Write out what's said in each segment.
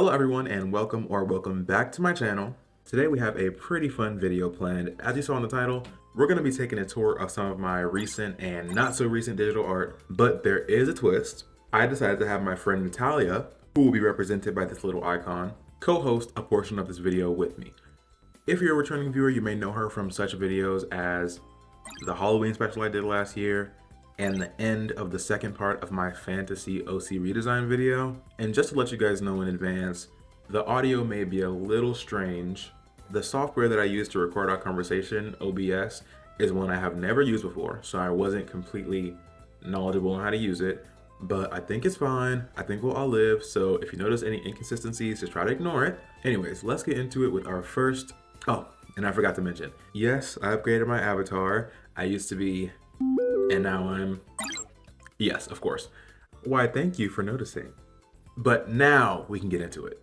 Hello everyone and welcome back to my channel. Today we have a pretty fun video planned. As you saw in the title, we're going to be taking a tour of some of my recent and not so recent digital art, but there is a twist. I decided to have my friend Natalia, who will be represented by this little icon, co-host a portion of this video with me. If you're a returning viewer, you may know her from such videos as the Halloween special I did last year, and the end of the second part of my fantasy OC redesign video. And just to let you guys know in advance, the audio may be a little strange. The software that I use to record our conversation, OBS, is one I have never used before, so I wasn't completely knowledgeable on how to use it, but I think it's fine. I think we'll all live, so if you notice any inconsistencies, just try to ignore it. Anyways, let's get into it with our first, and I forgot to mention, yes, I upgraded my avatar. I used to be, and now I'm, yes, of course. Why, thank you for noticing. But now we can get into it.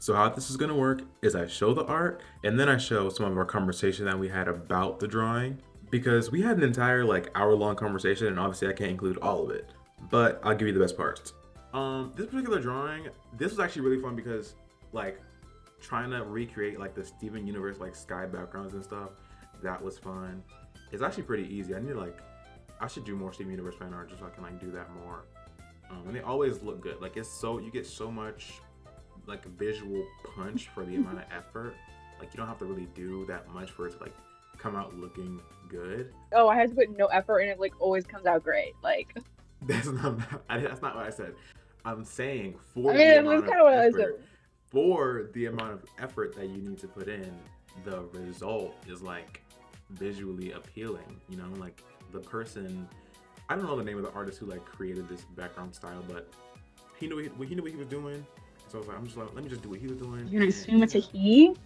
So how this is gonna work is I show the art and then I show some of our conversation that we had about the drawing, because we had an entire hour-long conversation and obviously I can't include all of it, but I'll give you the best parts. This particular drawing, this was actually really fun because trying to recreate the Steven Universe sky backgrounds and stuff, that was fun. It's actually pretty easy. I should do more Steven Universe fan art just so I can do that more. And they always look good. You get so much visual punch for the amount of effort. You don't have to really do that much for it to come out looking good. Oh, I had to put no effort and it always comes out great. That's not what I said. I'm saying I mean, that's kind of what I said. For the amount of effort that you need to put in, the result is visually appealing. You know, the person, I don't know the name of the artist who created this background style, but he knew what he was doing. So I was let me just do what he was doing. You're gonna assume it's a he?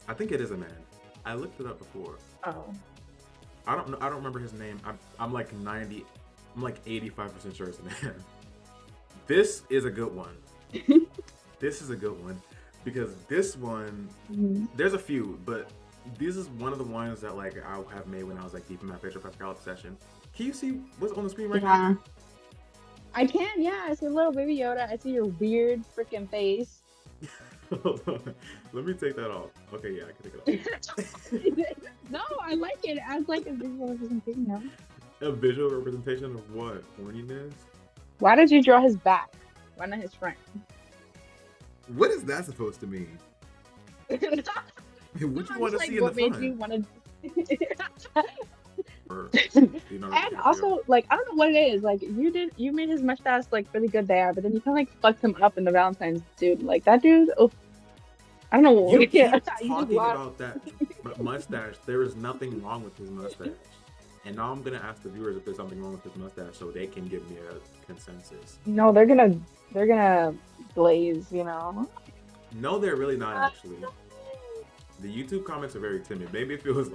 I think it is a man. I looked it up before. Oh. I don't know. I don't remember his name. I'm 85% sure it's a man. This is a good one. This is a good one because this one, there's a few, but this is one of the ones that I have made when I was deep in my Pedro Pascal obsession. Can you see what's on the screen right now? I can, yeah. I see a little baby Yoda. I see your weird freaking face. Hold on. Let me take that off. Okay, yeah, I can take it off. No, I like it as a visual representation. A visual representation of what? Horniness? Why did you draw his back? Why not his front? What is that supposed to mean? What you want to see in the front? You wanted... And also, I don't know what it is. You made his mustache really good there, but then you kind of fucked him up in the Valentine's dude. That dude, I don't know. You keep talking about that mustache. There is nothing wrong with his mustache. And now I'm gonna ask the viewers if there's something wrong with his mustache so they can give me a consensus. No, they're gonna glaze, No, they're really not actually. The YouTube comments are very timid. Maybe if it was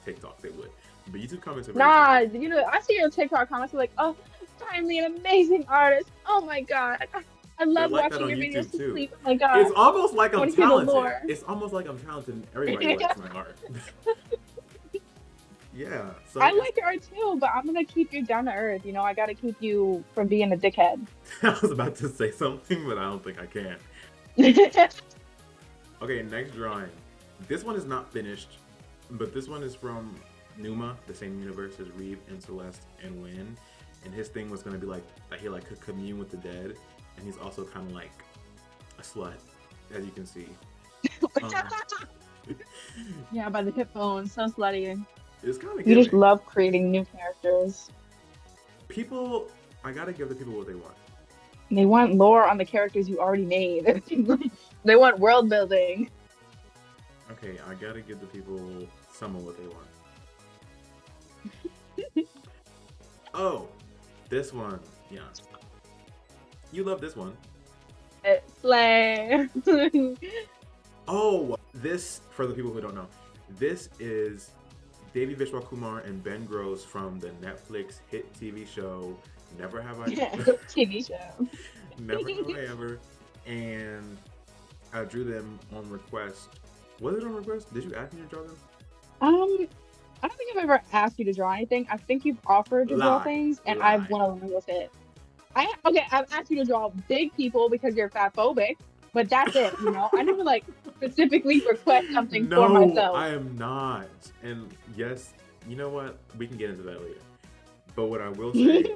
TikTok, they would. But YouTube comments are very timid. I see your TikTok comments oh, timely and amazing artist. Oh my god. I love watching your videos to sleep. Oh my god. It's almost like I'm talented. It's almost like I'm talented and everybody likes my art. Yeah. So I like your art too, but I'm gonna keep you down to earth. I gotta keep you from being a dickhead. I was about to say something, but I don't think I can. Okay, next drawing. This one is not finished, but this one is from Numa, the same universe as Reeve and Celeste and Wynn. And his thing was gonna be that he could commune with the dead, and he's also kind of a slut, as you can see. Yeah, by the hip bone, so slutty. It's kind of You just love creating new characters. People, I gotta give the people what they want. They want lore on the characters you already made. They want world building. Okay, I gotta give the people some of what they want. Oh, this one, yeah. You love this one. Slay. Oh, this, for the people who don't know, this is Devi Vishwa Kumar and Ben Gross from the Netflix hit TV show Never Have I Ever. TV show. Never Have I Ever. And I drew them on request. Was it on request? Did you ask me to draw them? I don't think I've ever asked you to draw anything. I think you've offered to draw things, and I've went along with it. I've asked you to draw big people because you're fatphobic, but that's it. You know, I never like specifically request something for No, myself. I am not. And yes, you know what? We can get into that later. But what I will say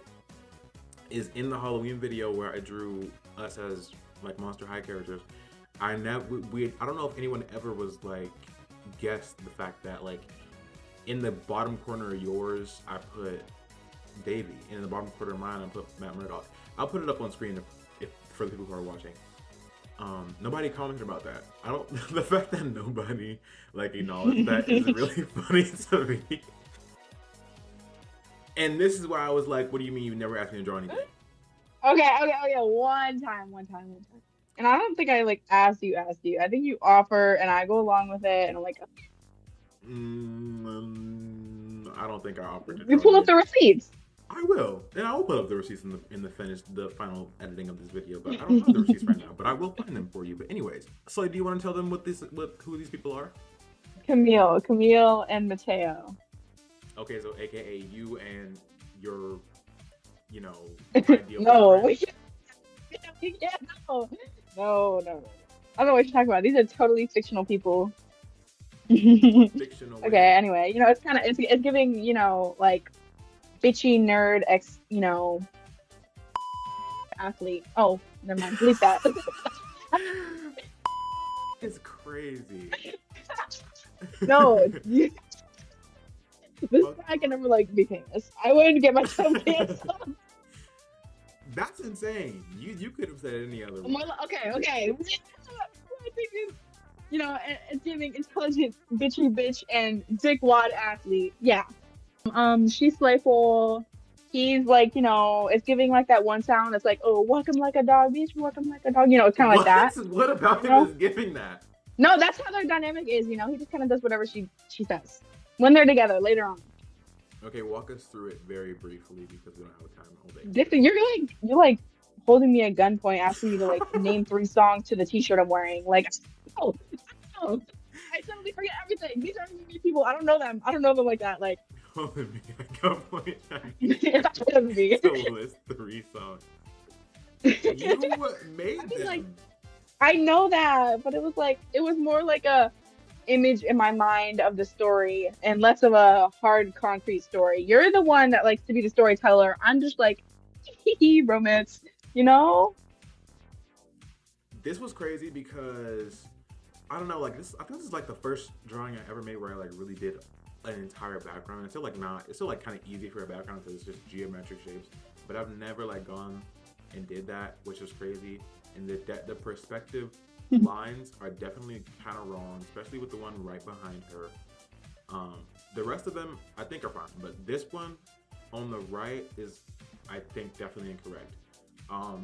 is in the Halloween video where I drew us as like Monster High characters, I never I don't know if anyone ever was like guessed the fact that like in the bottom corner of yours I put Davey, and in the bottom corner of mine I put Matt Murdock. I'll put it up on screen if for the people who are watching. Nobody commented about that. I don't. The fact that nobody like acknowledged that is really funny to me. And this is why I was like, "What do you mean you never asked me to draw anything?" Okay. One time. And I don't think I like asked you. I think you offer, and I go along with it, and I'm like, I don't think I offered to we draw pull up you. the receipts. I will, and I will put up the receipts in the final editing of this video. But I don't have the receipts right now. But I will find them for you. But anyways, so do you want to tell them who these people are? Camille, and Mateo. Okay, so AKA you and your, ideal No, boyfriend. we can't. No. I don't know what you're talking about. These are totally fictional people. Fictional Okay. way. Anyway, it's kind of it's giving like bitchy nerd athlete. Oh, never mind. Delete that. It's crazy. No, this guy can never like be famous. I wouldn't get myself canceled. That's insane. You could have said it any other way. Okay. I think it's giving intelligent bitchy bitch and dickwad athlete. Yeah. She's playful. He's like, it's giving like that one sound that's like, oh, walk him like a dog, bitch, walk him like a dog. It's kind of like that. What about him is giving that? No, that's how their dynamic is. He just kind of does whatever she says when they're together later on. Okay, walk us through it very briefly because we don't have time all day. Dixon, you're like holding me at gunpoint, asking me to like name 3 songs to the T-shirt I'm wearing. Like, oh, I suddenly forget everything. These are new people. I don't know them. I don't know them like that. Like, holding me at gunpoint. To list 3 songs. You made them. Like, I know that, but it was more like a image in my mind of the story and less of a hard concrete story. You're the one that likes to be the storyteller. I'm just like romance, This was crazy because I don't know, like this. I think this is like the first drawing I ever made where I like really did an entire background. It's still like kind of easy for a background because it's just geometric shapes. But I've never like gone and did that, which was crazy. And the perspective lines are definitely kind of wrong, especially with the one right behind her. The rest of them I think are fine, but this one on the right is, I think, definitely incorrect. I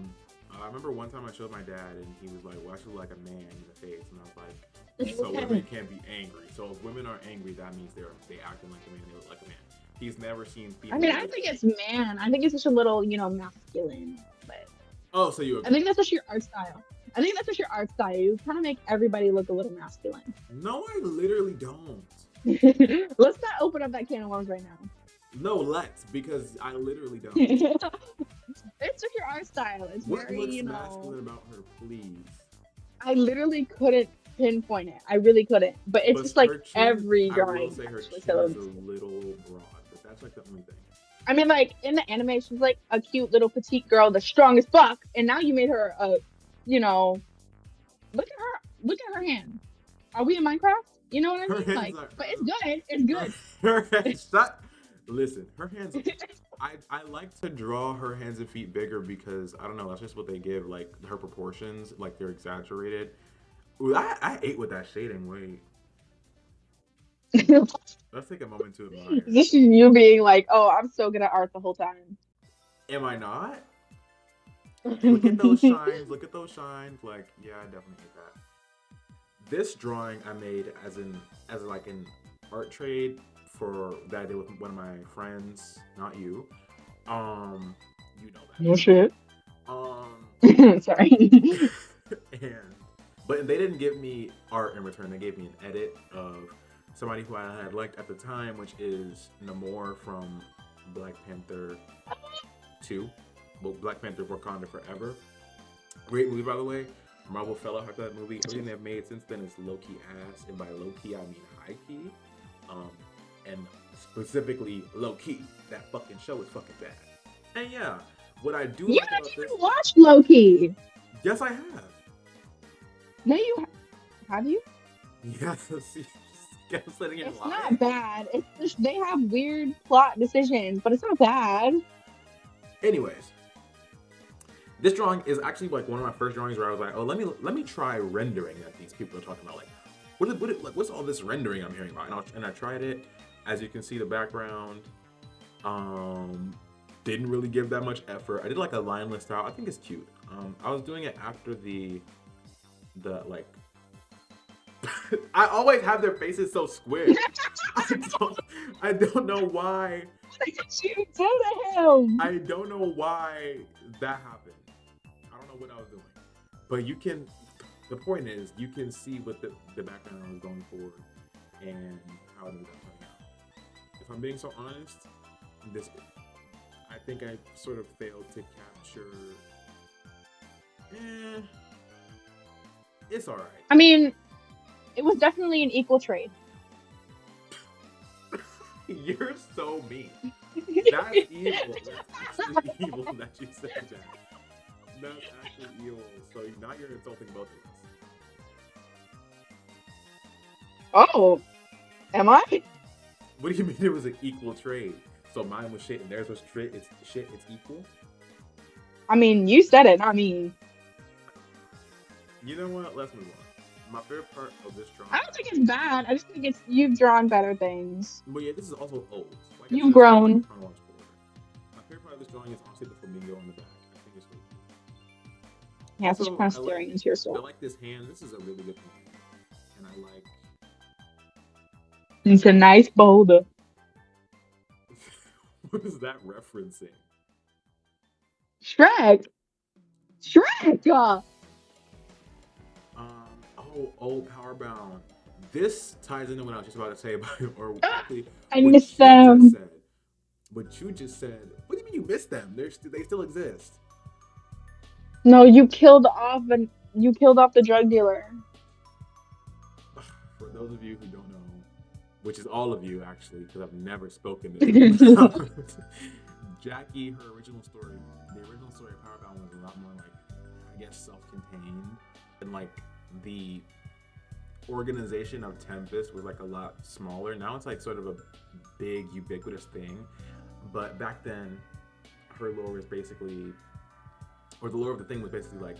remember one time I showed my dad and he was like, well, I should look like a man in the face. And I was like, so women can't be angry. So if women are angry, that means they acting like a man, they look like a man. He's never seen female. I mean, I don't think it's man. I think it's just a little, masculine. But oh, so you agree? I think that's just your art style. You kind of make everybody look a little masculine. No, I literally don't. Let's not open up that can of worms right now. No, let's, because I literally don't. It's just your art style. It's what very, looks masculine about her, please? I literally couldn't pinpoint it. I really couldn't. But it's just like every drawing. I will say her chin is a little broad, but that's like the only thing. I mean, like in the anime, she's like a cute little petite girl, the strongest buck, and now you made her a, look at her hand. Are we in Minecraft? You know what I mean? Like, but it's good. It's good. Her hands, listen, her hands. I like to draw her hands and feet bigger because I don't know. That's just what they give. Like her proportions, like they're exaggerated. Ooh, I ate with that shading. Wait. Let's take a moment to admire. This is you being like, oh, I'm so good at art the whole time. Am I not? Look at those shines. Look at those shines. Like, yeah, I definitely hate that. This drawing I made as like an art trade for that I did with one of my friends, not you. You know that. No shit. Sorry. But they didn't give me art in return. They gave me an edit of somebody who I had liked at the time, which is Namor from Black Panther 2. Well, Black Panther Wakanda Forever. Great movie, by the way. Marvel fell off after that movie. Everything they've made since then is low-key ass, and by low-key I mean high-key. And specifically low-key. That fucking show is fucking bad. And yeah, what I do You like haven't about even this, watched Loki. yes, I have. No, have you? Yes, gaslighting and It's lying. not bad. It's just they have weird plot decisions, but it's not bad. Anyways, this drawing is actually like one of my first drawings where I was like, oh, let me try rendering that these people are talking about. Like, what's all this rendering I'm hearing about? And I tried it. As you can see, the background didn't really give that much effort. I did like a lineless style. I think it's cute. I was doing it after the like. I always have their faces so square. I don't know why. What did you do to him? I don't know why that happened. I don't know what I was doing. But you can, the point is, you can see what the background I was going for and how it ended up playing out. If I'm being so honest, I think I sort of failed to capture. It's alright. I mean, it was definitely an equal trade. You're so mean. That's evil. That's actually evil that you said that. That's actually evil. So now you're insulting both of us. Oh, am I? What do you mean it was an equal trade? So mine was shit and theirs was shit. It's shit. It's equal. I mean, you said it, not me. You know what? Let's move on. My favorite part of this drawing. I don't think it's bad. I just think you've drawn better things. But yeah, this is also old. Like You've grown. My favorite part of this drawing is honestly the flamingo on the back. I think it's really cool. Yeah, it's Also, just kind of staring into your I soul. like this hand. This is a really good hand. And I like. It's a nice boulder. What is that referencing? Shrek. Shrek. Oh, Powerbound. This ties into what I was just about to say about it, or quickly, I what miss you them. just said. What you just said. What do you mean you miss them? They still exist. No, you killed off the drug dealer. For those of you who don't know, which is all of you actually, because I've never spoken to them. Jackie, the original story of Powerbound was a lot more like, I guess, self-contained, and like the organization of Tempest was like a lot smaller. Now it's like sort of a big, ubiquitous thing. But back then, her lore was basically, or the lore of the thing was basically like,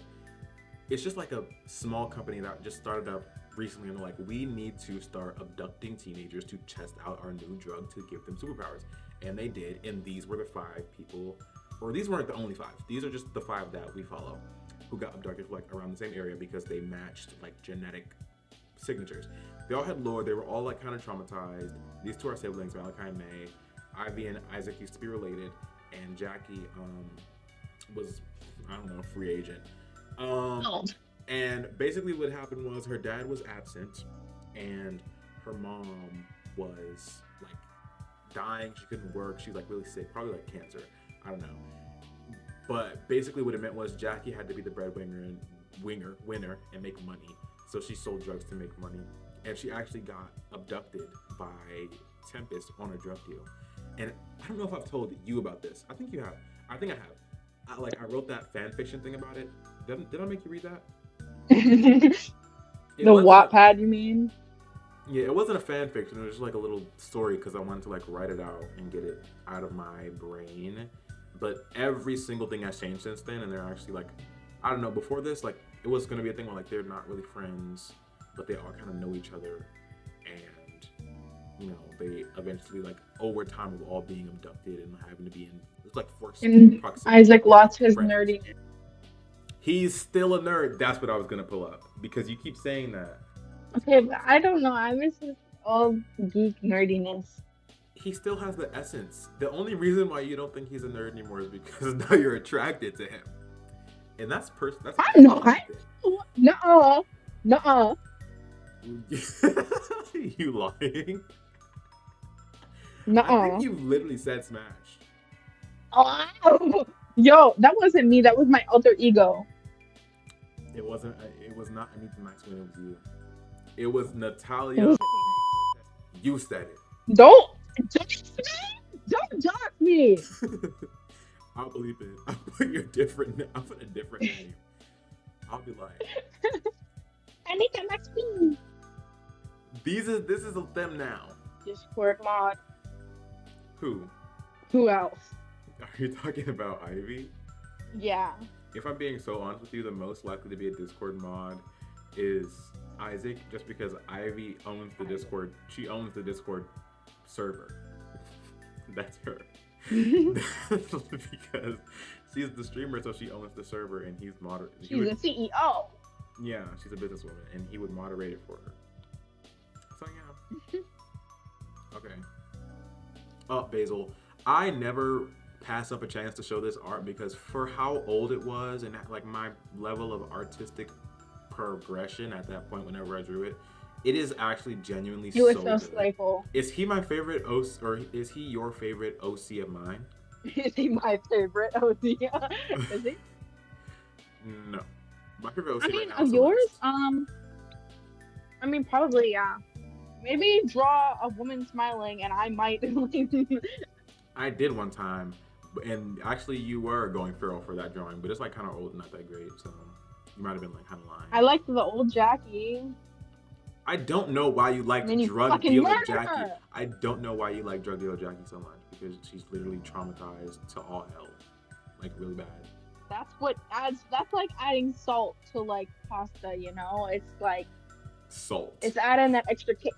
it's just like a small company that just started up recently and they're like, we need to start abducting teenagers to test out our new drug to give them superpowers. And they did, and these were the 5 people, or these weren't the only 5. These are just the 5 that we follow who got abducted like around the same area because they matched like genetic signatures. They all had lore, they were all like kind of traumatized. These 2 are siblings, Malachi and May. Ivy and Isaac used to be related, and Jackie was, I don't know, a free agent. And basically what happened was her dad was absent and her mom was like dying. She couldn't work. She's like really sick, probably like cancer. I don't know. But basically what it meant was Jackie had to be the breadwinner and winner and make money. So she sold drugs to make money. And she actually got abducted by Tempest on a drug deal. And I don't know if I've told you about this. I think you have. I think I have. I wrote that fan fiction thing about it. Did I make you read that? The Wattpad, you mean? Yeah, it wasn't a fan fiction. It was just like a little story because I wanted to like write it out and get it out of my brain. But every single thing has changed since then, and they're actually like, I don't know. Before this, like it was gonna be a thing where like they're not really friends, but they all kind of know each other, and you know they eventually like over time of all being abducted and having to be in it's like forced proximity. Isaac lost his nerdiness. He's still a nerd. That's what I was gonna pull up because you keep saying that. Okay, but I don't know. I miss his old geek nerdiness. He still has the essence. The only reason why you don't think he's a nerd anymore is because now you're attracted to him, and that's I'm not. Nuh-uh. You lying? Nuh-uh. I think you literally said Smash. Oh, yo, that wasn't me. That was my alter ego. It wasn't. It was not Anita Maxwell. It was you. It was It Natalia. was- You said it. Don't don't dox me. I'll believe it. I'll put your different. I'll put a different name. I'll be like, Anita Maxwell. this is them now. Discord mod. Who? Who else? Are you talking about Ivy? Yeah. If I'm being so honest with you, the most likely to be a Discord mod is Isaac, just because Ivy owns the Discord. She owns the Discord server. That's her. Because she's the streamer, so she owns the server, and he's moderate. She's a CEO. Yeah, she's a businesswoman, and he would moderate it for her. So yeah. Okay. Oh, Basil. I never pass up a chance to show this art because for how old it was and like my level of artistic progression at that point whenever I drew it, it is actually genuinely You were so so good. slayful. Is he my favorite OC, or is he your favorite OC of mine? Is he my favorite OC? Is he? No. My favorite OC I mean, right now of is yours? Celeste. I mean, probably, yeah. Maybe draw a woman smiling, and I might. I did one time, and actually you were going feral for that drawing, but it's like kind of old and not that great, so you might have been like kind of lying. I liked the old Jackie. I don't know why you like And then you drug fucking dealer murder Jackie. her. I don't know why you like drug dealer Jackie so much because she's literally traumatized to all hell, like really bad. That's what adds. That's like adding salt to like pasta. You know, it's like Salt. it's adding that extra kick.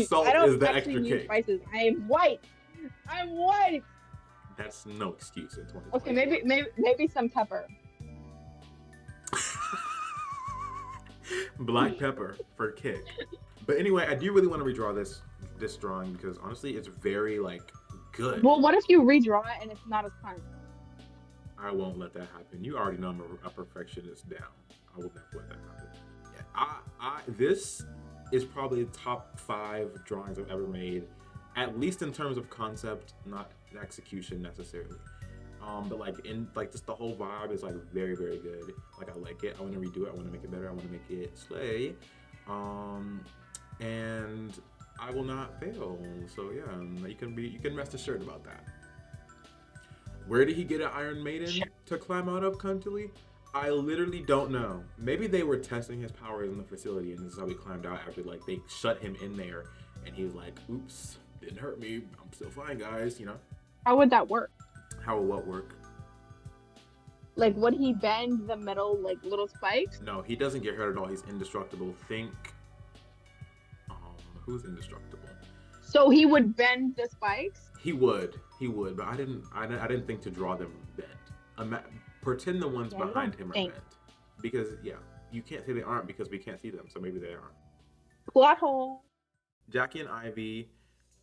Salt I don't is the actually extra use kick. spices. I am white. I'm white. That's no excuse in 2020. Okay, maybe some pepper. Black pepper for kick. But anyway, I do really want to redraw this drawing because honestly, it's very like good. Well, what if you redraw it and it's not as fun? I won't let that happen. You already know I'm a perfectionist down. I will never let that happen. Yeah, this is probably the top 5 drawings I've ever made, at least in terms of concept, not execution necessarily. But like in like just the whole vibe is like very, very good. Like I like it. I want to redo it. I want to make it better. I want to make it slay. And I will not fail. So yeah, you can rest assured about that. Where did he get an Iron Maiden to climb out of, Cuntily? I literally don't know. Maybe they were testing his powers in the facility, and this is how he climbed out after like they shut him in there, and he was like, "Oops, didn't hurt me. I'm still fine, guys." You know. How would that work? How will what work? Like, would he bend the metal like little spikes? No, he doesn't get hurt at all. He's indestructible. Think, who's indestructible? So he would bend the spikes? He would, but I didn't think to draw them bent. Pretend the ones behind him are bent, because yeah, you can't say they aren't because we can't see them. So maybe they aren't. Plot hole. Jackie and Ivy,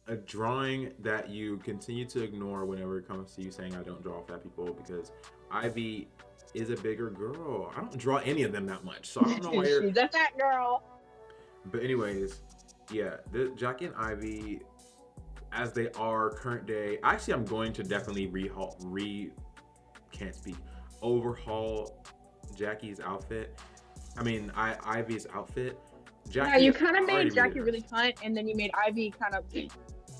a drawing that you continue to ignore whenever it comes to you saying I don't draw fat people because Ivy is a bigger girl. I don't draw any of them that much, so I don't know why you're. She's a fat girl. But anyways, yeah, Jackie and Ivy, as they are current day. Actually, I'm going to definitely overhaul Jackie's outfit. I mean, Ivy's outfit. Jackie, Yeah, you kind of already made Jackie really really cunt, and then you made Ivy kind of.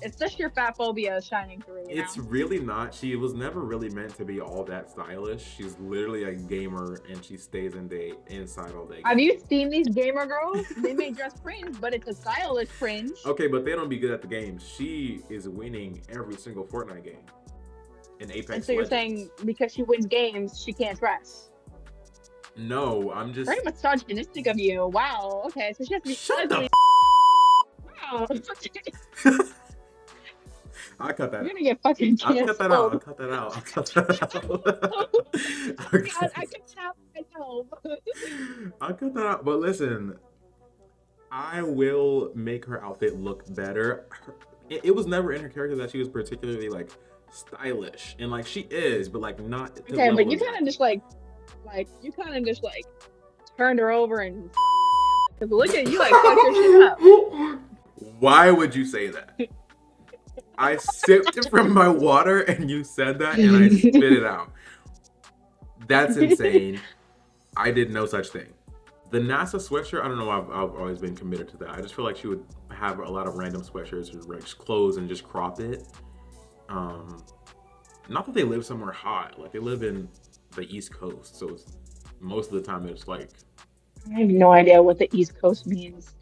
It's just your fat phobia shining through. You It's know? really not. She was never really meant to be all that stylish. She's literally a gamer, and she stays inside all day. Have you seen these gamer girls? They may dress cringe, but it's a stylish cringe. Okay, but they don't be good at the games. She is winning every single Fortnite game. In Apex And so you're Legends. saying because she wins games, she can't dress? No, I'm just. Very misogynistic of you. Wow. Okay, so she has to be Shut the. ugly. Wow. I'll cut that. You're gonna get fucking I'll canceled. cut that out. I'll cut that out. I can tell myself. I'll cut that out. But listen, I will make her outfit look better. It was never in her character that she was particularly like stylish, and like she is, but like not. To the Okay, but level you of kind of just like you kind of just like turned her over and cause look at you like fuck your shit up. Why would you say that? I sipped from my water and you said that and I spit it out. That's insane. I did no such thing. The NASA sweatshirt, I don't know. I've always been committed to that. I just feel like she would have a lot of random sweatshirts or like clothes and just crop it. Um, Not that they live somewhere hot. Like they live in the East Coast, so most of the time it's like I have no idea what the East Coast means.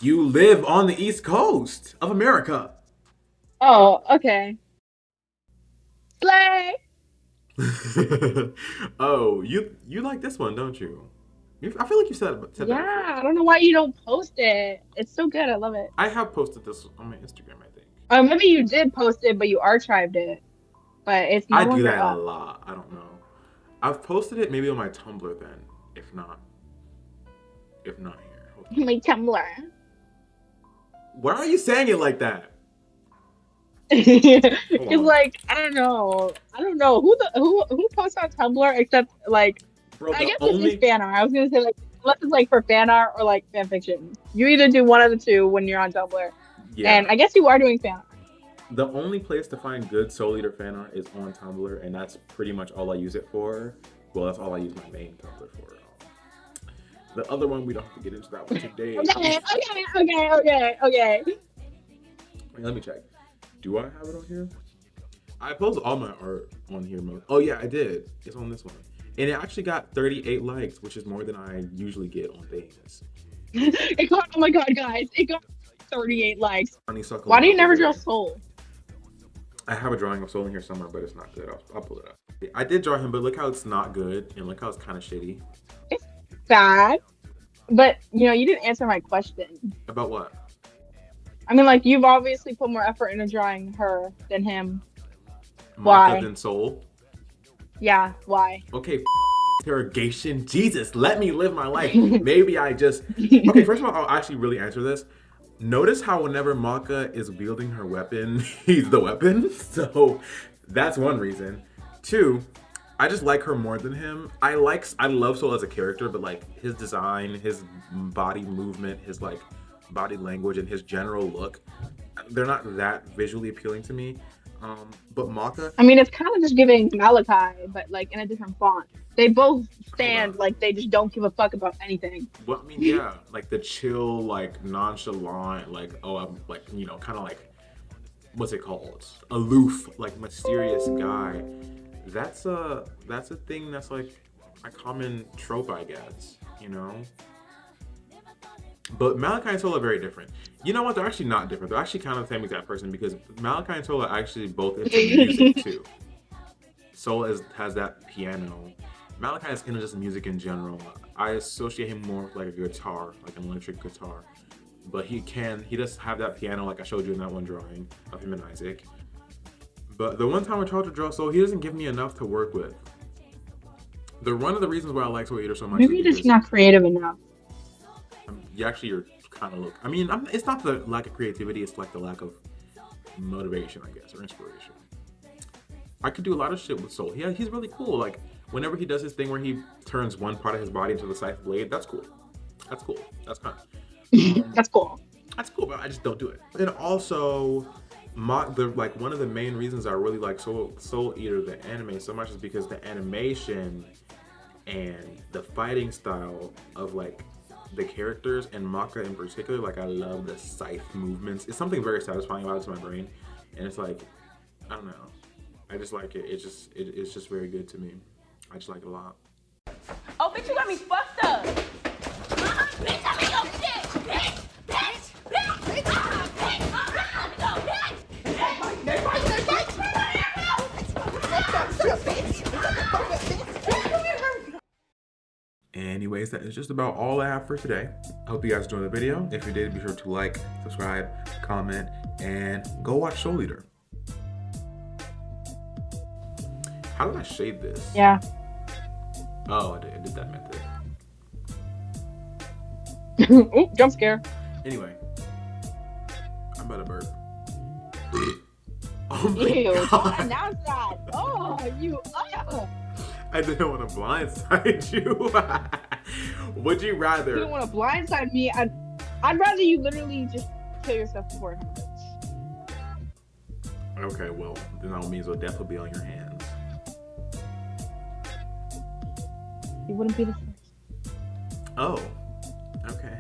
you live on the East Coast of America. Oh, okay. Slay. Oh, you like this one, don't you? I feel like you said that before. Yeah, I don't know why you don't post it. It's so good. I love it. I have posted this on my Instagram, I think. Oh, maybe you did post it, but you archived it. But it's no I do longer that a up. lot. I don't know. I've posted it maybe on my Tumblr then, if not, if not here. Hold on. My Tumblr. Why are you saying it like that? Hold It's on, like I don't know who posts on Tumblr except like bro. I The guess this is only fan art. I was gonna say like unless it's like for fan art or like fan fiction. You either do one of the two when you're on Tumblr, and yeah, I guess you are doing fan art. the only place to find good Soul Eater fan art is on Tumblr, and that's pretty much all I use it for. Well, that's all I use my main Tumblr for. The other one we don't have to get into that one today. Okay. Wait, let me check. Do I have it on here? I post all my art on here. Oh yeah, I did. It's on this one, and it actually got 38 likes, which is more than I usually get on things. It got oh my god, guys! It got 38 likes. Honeysuckle Why do you Milky never draw Way. Soul? I have a drawing of Soul in here somewhere, but it's not good. I'll pull it up. I did draw him, but look how it's not good, and look how it's kind of shitty. It's bad, but you didn't answer my question. About what? I mean, like you've obviously put more effort into drawing her than him. Maka Why? than Soul. Yeah, why? Okay, interrogation. Jesus, let me live my life. Maybe I just. Okay, first of all, I'll actually really answer this. Notice how whenever Maka is wielding her weapon, he's the weapon. So that's one reason. Two, I just like her more than him. I love Soul as a character, but like his design, his body movement, his like body language, and his general look, they're not that visually appealing to me. But Maka, I mean, it's kind of just giving Malachi, but like in a different font. They both hold stand on. like they just don't give a fuck about anything. Well, I mean, yeah, like the chill, like nonchalant, like oh, I'm like kind of like what's it called? Aloof, like mysterious guy. That's a thing that's like a common trope, I guess. But Malachi and Soul are very different. You know what? They're actually not different. They're actually kind of the same exact person because Malachi and Soul are actually both into music too. Soul has that piano. Malachi is into just music in general. I associate him more with like a guitar, like an electric guitar. But he does have that piano like I showed you in that one drawing of him and Isaac. But the one time I tried to draw Soul, he doesn't give me enough to work with. One of the reasons why I like Soul Eater so much is Maybe you're just because not creative enough. you're kind of look. I mean, it's not the lack of creativity; it's like the lack of motivation, I guess, or inspiration. I could do a lot of shit with Soul. He's really cool. Like whenever he does his thing where he turns one part of his body into the scythe blade, that's cool. That's cool. That's kind of. That's cool. That's cool, but I just don't do it. And also, one of the main reasons I really like Soul Eater the anime so much is because the animation and the fighting style of like the characters and Maka in particular. Like I love the scythe movements. It's something very satisfying about it to my brain, and it's like I don't know. I just like it. It's just very good to me. I just like it a lot. Oh, bitch, you got me fucked up. Bitch, I'm in your shit. Bitch, bitch, bitch, bitch, bitch, Anyways, that is just about all I have for today. I hope you guys enjoyed the video. If you did, be sure to like, subscribe, comment, and go watch Soul Eater. How did I shade this? Yeah. Oh, I did that method. Oop, jump scare. Anyway, I'm about to burp. Oh my Ew, don't god. announce that. Oh, you. I didn't want to blindside you. Would you You rather? don't want to blindside me. I'd rather you literally just kill yourself before it happens. Okay, well, then that means death will be on your hands. You wouldn't be the first. Oh, okay.